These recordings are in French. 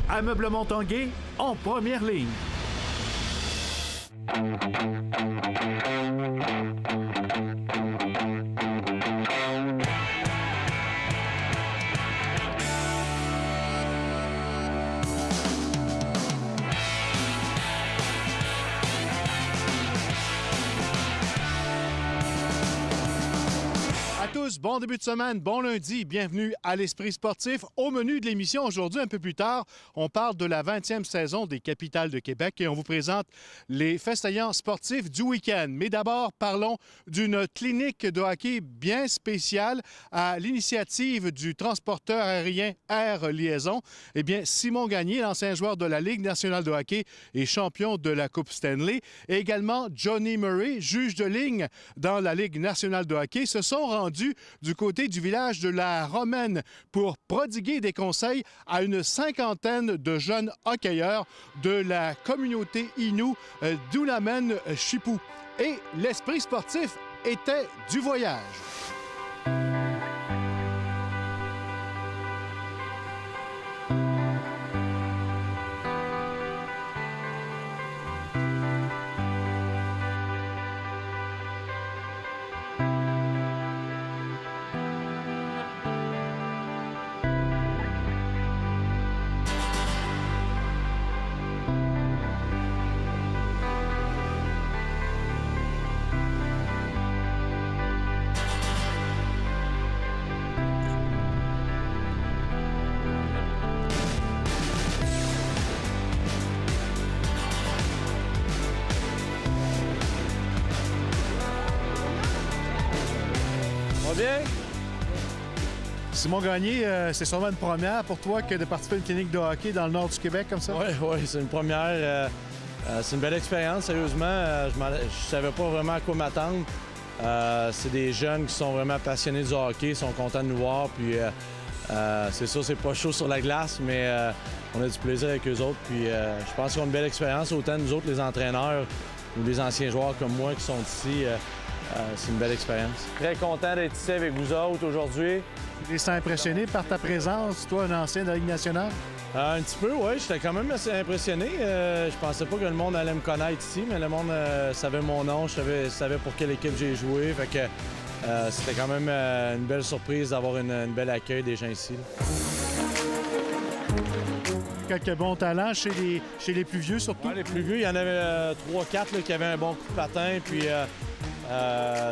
Ameublement Tanguay en première ligne. Bon début de semaine, bon lundi, bienvenue à l'Esprit sportif. Au menu de l'émission aujourd'hui, un peu plus tard, on parle de la 20e saison des Capitales de Québec et on vous présente les faits saillants sportifs du week-end. Mais d'abord, parlons d'une clinique de hockey bien spéciale à l'initiative du transporteur aérien Air Liaison. Eh bien, Simon Gagné, l'ancien joueur de la Ligue nationale de hockey et champion de la Coupe Stanley, et également Johnny Murray, juge de ligne dans la Ligue nationale de hockey, se sont rendus du côté du village de la Romaine pour prodiguer des conseils à une cinquantaine de jeunes hockeyeurs de la communauté Innu d'Ulamen-Chipou. Et l'esprit sportif était du voyage. Bien. Simon Gagné, c'est sûrement une première pour toi que de participer à une clinique de hockey dans le nord du Québec comme ça? Oui, c'est une première. C'est une belle expérience, sérieusement. Je savais pas vraiment à quoi m'attendre. C'est des jeunes qui sont vraiment passionnés du hockey, sont contents de nous voir. Puis c'est sûr, c'est pas chaud sur la glace, mais on a du plaisir avec eux autres. Puis je pense qu'ils ont une belle expérience, autant nous autres, les entraîneurs ou les anciens joueurs comme moi qui sont ici. C'est une belle expérience. Très content d'être ici avec vous autres aujourd'hui. Tu es impressionné par ta présence, toi, un ancien de la Ligue nationale? Un petit peu, oui. J'étais quand même assez impressionné. Je pensais pas que le monde allait me connaître ici, mais le monde savait mon nom, je savais pour quelle équipe j'ai joué. Fait que c'était quand même une belle surprise d'avoir une belle accueil des gens ici. Quelques bons talents chez les plus vieux, surtout? Ouais, les plus vieux, il y en avait 3-4 qui avaient un bon coup de patin. Puis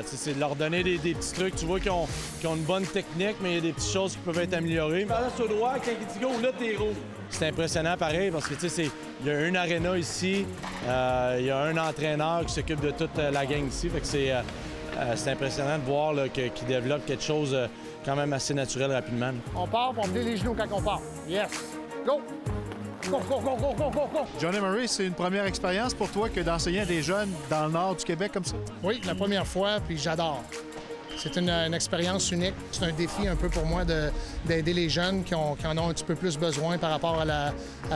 c'est de leur donner des petits trucs. Tu vois qu'ils ont une bonne technique, mais il y a des petites choses qui peuvent être améliorées. Par là, sur le droit, quand il dit go, là, t'es rouge. C'est impressionnant pareil parce que il y a une aréna ici, il y a un entraîneur qui s'occupe de toute la gang ici. Fait que c'est impressionnant de voir qu'ils développent quelque chose quand même assez naturel rapidement. On part, on plie les genoux quand on part. Yes! Go! Go, go, go, go, go, go, go! Johnny Murray, c'est une première expérience pour toi que d'enseigner à des jeunes dans le nord du Québec comme ça? Oui, la première fois, puis j'adore. C'est une expérience unique. C'est un défi un peu pour moi d'aider les jeunes qui en ont un petit peu plus besoin par rapport à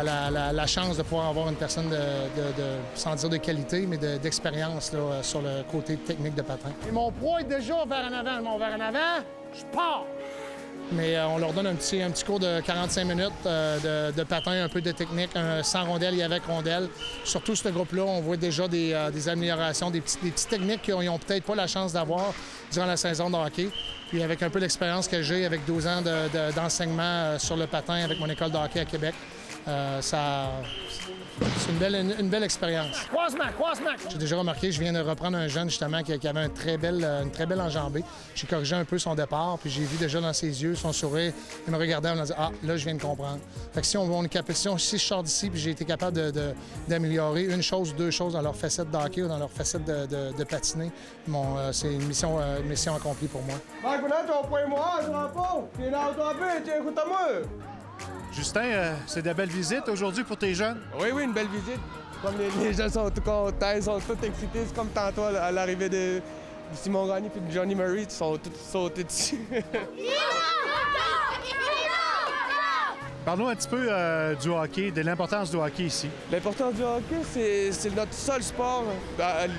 la chance de pouvoir avoir une personne sans dire de qualité, mais d'expérience sur le côté technique de patin. Et mon pro est déjà vers en avant. Vers en avant, je pars! Mais on leur donne un petit cours de 45 minutes de patin, un peu de technique, sans rondelle et avec rondelle. Surtout ce groupe-là, on voit déjà des améliorations, des petites techniques qu'ils n'ont peut-être pas la chance d'avoir durant la saison de hockey. Puis avec un peu l'expérience que j'ai avec 12 ans d'enseignement sur le patin avec mon école de hockey à Québec, c'est une belle expérience. Croisement! J'ai déjà remarqué, je viens de reprendre un jeune justement qui avait une très belle enjambée. J'ai corrigé un peu son départ, puis j'ai vu déjà dans ses yeux, son sourire, il me regardait en me disant « Ah, là, je viens de comprendre ». Fait que si je sors d'ici puis j'ai été capable d'améliorer une chose ou deux choses dans leur facette de hockey ou dans leur facette de patiner, c'est une mission accomplie pour moi. Justin, c'est de belles visites aujourd'hui pour tes jeunes? Oui, une belle visite. Comme les gens sont tout contents, ils sont tous excités. C'est comme tantôt à l'arrivée de Simon Gagné et de Johnny Murray, ils sont tous sautés dessus. Parlons un petit peu du hockey, de l'importance du hockey ici. L'importance du hockey, c'est notre seul sport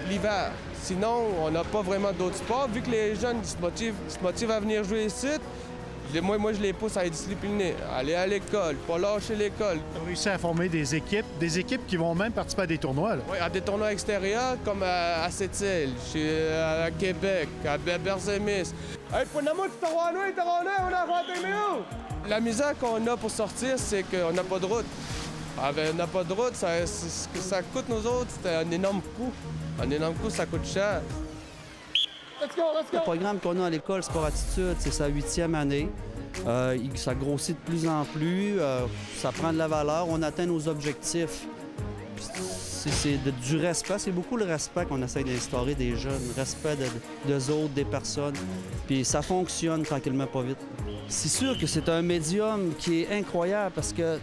l'hiver. Sinon, on n'a pas vraiment d'autres sports. Vu que les jeunes se motivent à venir jouer ici, Moi, je les pousse à être disciplinés, aller à l'école, pas lâcher l'école. On a réussi à former des équipes qui vont même participer à des tournois. Là. Oui, à des tournois extérieurs comme à Sept-Îles, à Québec, à Berzemis. Hey, on a La misère qu'on a pour sortir, c'est qu'on n'a pas de route. On n'a pas de route, ça coûte nous autres, c'est un énorme coût. Un énorme coût, ça coûte cher. Le programme qu'on a à l'école Sport Attitude, c'est sa 8e année. Ça grossit de plus en plus, ça prend de la valeur, on atteint nos objectifs. C'est du respect, c'est beaucoup le respect qu'on essaie d'instaurer des jeunes, le respect d'eux autres, des personnes. Puis ça fonctionne tranquillement, pas vite. C'est sûr que c'est un médium qui est incroyable parce que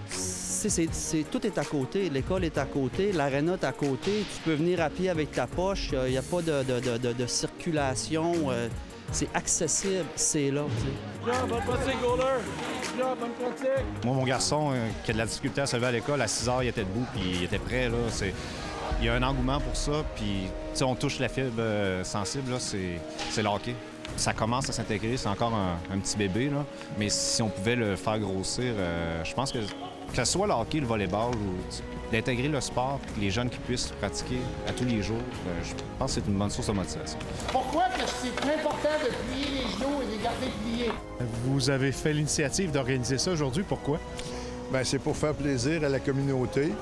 tout est à côté. L'école est à côté, l'aréna est à côté. Tu peux venir à pied avec ta poche, il n'y a pas de circulation. C'est accessible, c'est là. Bonne pratique, goaler! Bonne pratique! Moi, mon garçon, qui a de la difficulté à se lever à l'école, à 6 heures, il était debout, puis il était prêt. Là. Il y a un engouement pour ça, puis on touche la fibre sensible, là, c'est le hockey. Ça commence à s'intégrer, c'est encore un petit bébé, là. Mais si on pouvait le faire grossir, je pense que ce soit le hockey, le volleyball, ou d'intégrer le sport, que les jeunes qui puissent pratiquer à tous les jours, je pense que c'est une bonne source de motivation. Pourquoi que c'est important de plier les genoux et de les garder pliés? Vous avez fait l'initiative d'organiser ça aujourd'hui. Pourquoi? Bien, c'est pour faire plaisir à la communauté,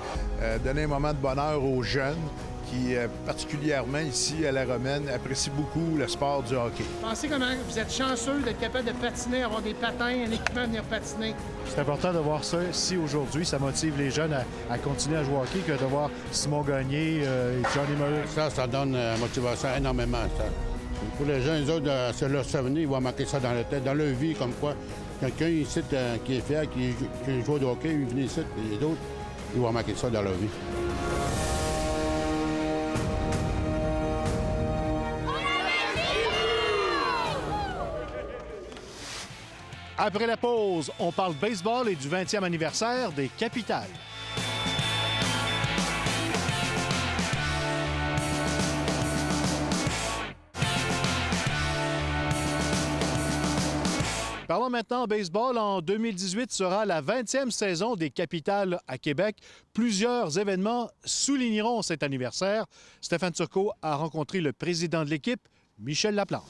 donner un moment de bonheur aux jeunes qui, particulièrement ici à La Romaine, apprécient beaucoup le sport du hockey. Pensez comment vous êtes chanceux d'être capable de patiner, avoir des patins, un équipement à venir patiner. C'est important de voir ça ici aujourd'hui. Ça motive les jeunes à continuer à jouer au hockey que de voir Simon Gagné et Johnny Murray. Ça donne motivation énormément, ça. Pour les jeunes, les autres, c'est leur souvenir, ils vont marquer ça dans la tête, dans leur vie, comme quoi. Quelqu'un ici qui est fier, qui joue au hockey, il vient ici, et les autres, ils vont marquer ça dans leur vie. Après la pause, on parle baseball et du 20e anniversaire des Capitales. Parlons maintenant baseball. En 2018 sera la 20e saison des Capitales à Québec. Plusieurs événements souligneront cet anniversaire. Stéphane Turcot a rencontré le président de l'équipe, Michel Laplante.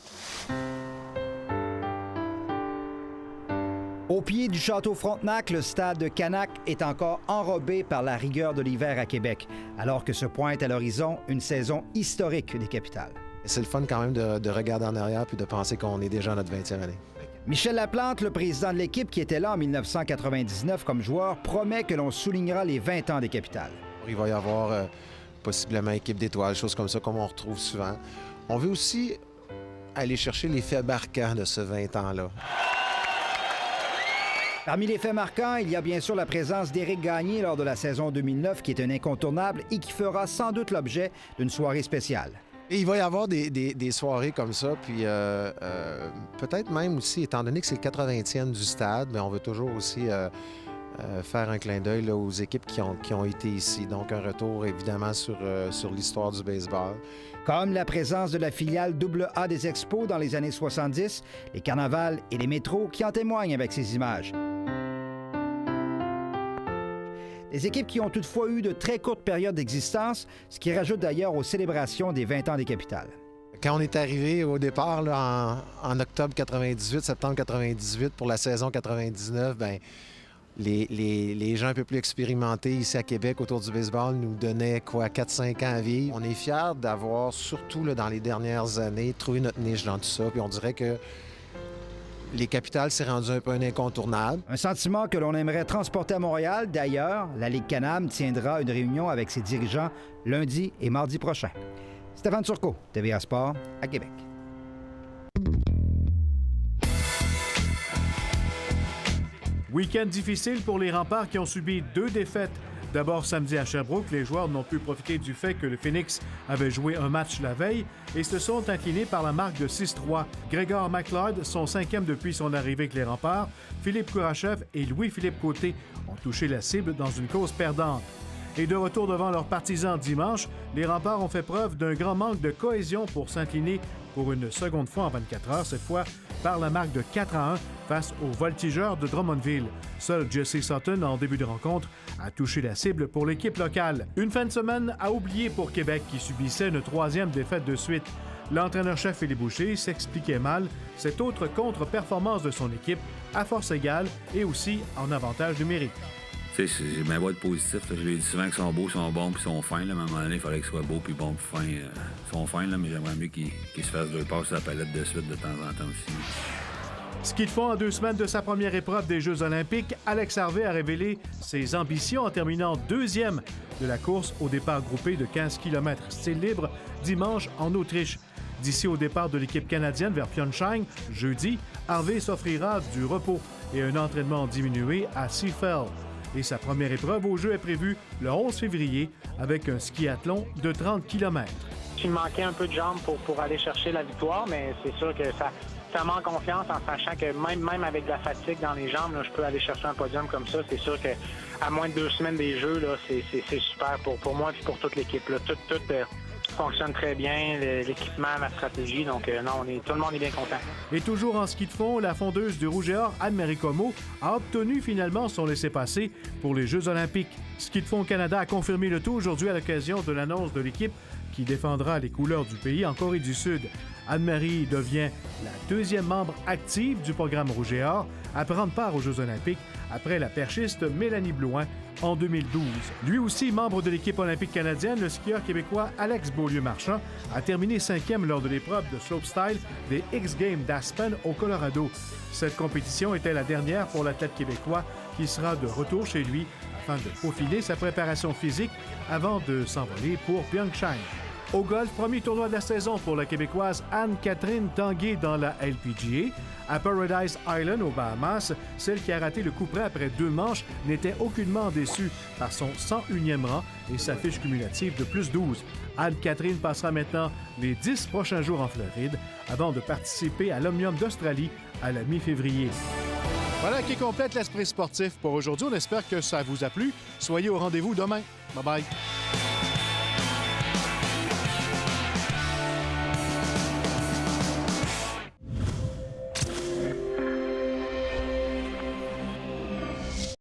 Au pied du Château Frontenac, le stade de Canac est encore enrobé par la rigueur de l'hiver à Québec, alors que se pointe à l'horizon une saison historique des Capitales. C'est le fun quand même de regarder en arrière puis de penser qu'on est déjà à notre 20e année. Michel Laplante, le président de l'équipe qui était là en 1999 comme joueur, promet que l'on soulignera les 20 ans des Capitales. Il va y avoir possiblement équipe d'étoiles, choses comme ça, comme on retrouve souvent. On veut aussi aller chercher les faits marquants de ce 20 ans-là. Parmi les faits marquants, il y a bien sûr la présence d'Éric Gagné lors de la saison 2009, qui est un incontournable et qui fera sans doute l'objet d'une soirée spéciale. Et il va y avoir des soirées comme ça, puis peut-être même aussi, étant donné que c'est le 80e du stade, mais on veut toujours aussi faire un clin d'œil aux équipes qui ont été ici. Donc un retour évidemment sur l'histoire du baseball. Comme la présence de la filiale AA des Expos dans les années 70, les carnavals et les métros qui en témoignent avec ces images. Des équipes qui ont toutefois eu de très courtes périodes d'existence, ce qui rajoute d'ailleurs aux célébrations des 20 ans des Capitales. Quand on est arrivé au départ là, en octobre 98, septembre 98 pour la saison 99, bien, les gens un peu plus expérimentés ici à Québec autour du baseball nous donnaient 4-5 ans à vivre. On est fiers d'avoir, surtout là, dans les dernières années, trouvé notre niche dans tout ça. Puis on dirait que les Capitales s'est rendu un peu un incontournable. Un sentiment que l'on aimerait transporter à Montréal. D'ailleurs, la Ligue Can-Am tiendra une réunion avec ses dirigeants lundi et mardi prochain. Stéphane Turcot, TVA Sport, à Québec. Week-end difficile pour les Remparts qui ont subi 2 défaites. D'abord, samedi à Sherbrooke, les joueurs n'ont pu profiter du fait que le Phoenix avait joué un match la veille et se sont inclinés par la marque de 6-3. Gregor McLeod, son 5e depuis son arrivée avec les Remparts, Philippe Kourachev et Louis-Philippe Côté ont touché la cible dans une cause perdante. Et de retour devant leurs partisans dimanche, les Remparts ont fait preuve d'un grand manque de cohésion pour s'incliner pour une seconde fois en 24 heures, cette fois par la marque de 4-1 face aux voltigeurs de Drummondville. Seul Jesse Sutton, en début de rencontre, a touché la cible pour l'équipe locale. Une fin de semaine à oublier pour Québec qui subissait une 3e défaite de suite. L'entraîneur-chef Philippe Boucher s'expliquait mal cette autre contre-performance de son équipe à force égale et aussi en avantage numérique. Tu sais, j'ai bien beau être positif. Je lui ai dit souvent qu'ils sont beaux, ils sont bons, puis ils sont fins. Là. Mais à un moment donné, il fallait qu'ils soient beaux, puis bons, puis fins. Ils sont fins, là, mais j'aimerais mieux qu'ils se fassent 2 passes à la palette de suite de temps en temps aussi. Ski de fond en 2 semaines de sa première épreuve des Jeux olympiques, Alex Harvey a révélé ses ambitions en terminant 2e de la course au départ groupé de 15 km style libre dimanche en Autriche. D'ici au départ de l'équipe canadienne vers Pyeongchang, jeudi, Harvey s'offrira du repos et un entraînement diminué à Seafeld. Et sa première épreuve au jeu est prévue le 11 février avec un skiathlon de 30 km. Il me manquait un peu de jambes pour aller chercher la victoire, mais c'est sûr que ça manque confiance en sachant que même avec de la fatigue dans les jambes, là, je peux aller chercher un podium comme ça. C'est sûr qu'à moins de 2 semaines des Jeux, là, c'est super pour moi et pour toute l'équipe. Là. Tout fonctionne très bien, l'équipement, la stratégie. Donc, non, tout le monde est bien content. Et toujours en ski de fond, la fondeuse du Rouge et Or, Anne-Marie Comeau, a obtenu finalement son laissez-passer pour les Jeux olympiques. Ski de fond Canada a confirmé le tout aujourd'hui à l'occasion de l'annonce de l'équipe qui défendra les couleurs du pays en Corée du Sud. Anne-Marie devient la 2e membre active du programme Rouge et Or à prendre part aux Jeux olympiques après la perchiste Mélanie Blouin en 2012. Lui aussi, membre de l'équipe olympique canadienne, le skieur québécois Alex Beaulieu-Marchand a terminé 5e lors de l'épreuve de slopestyle des X-Games d'Aspen au Colorado. Cette compétition était la dernière pour l'athlète québécois qui sera de retour chez lui afin de peaufiner sa préparation physique avant de s'envoler pour Pyeongchang. Au golf, premier tournoi de la saison pour la Québécoise Anne-Catherine Tanguay dans la LPGA. À Paradise Island, aux Bahamas, celle qui a raté le coup près après 2 manches n'était aucunement déçue par son 101e rang et sa fiche cumulative de plus 12. Anne-Catherine passera maintenant les 10 prochains jours en Floride avant de participer à l'Omnium d'Australie à la mi-février. Voilà qui complète l'esprit sportif pour aujourd'hui. On espère que ça vous a plu. Soyez au rendez-vous demain. Bye-bye.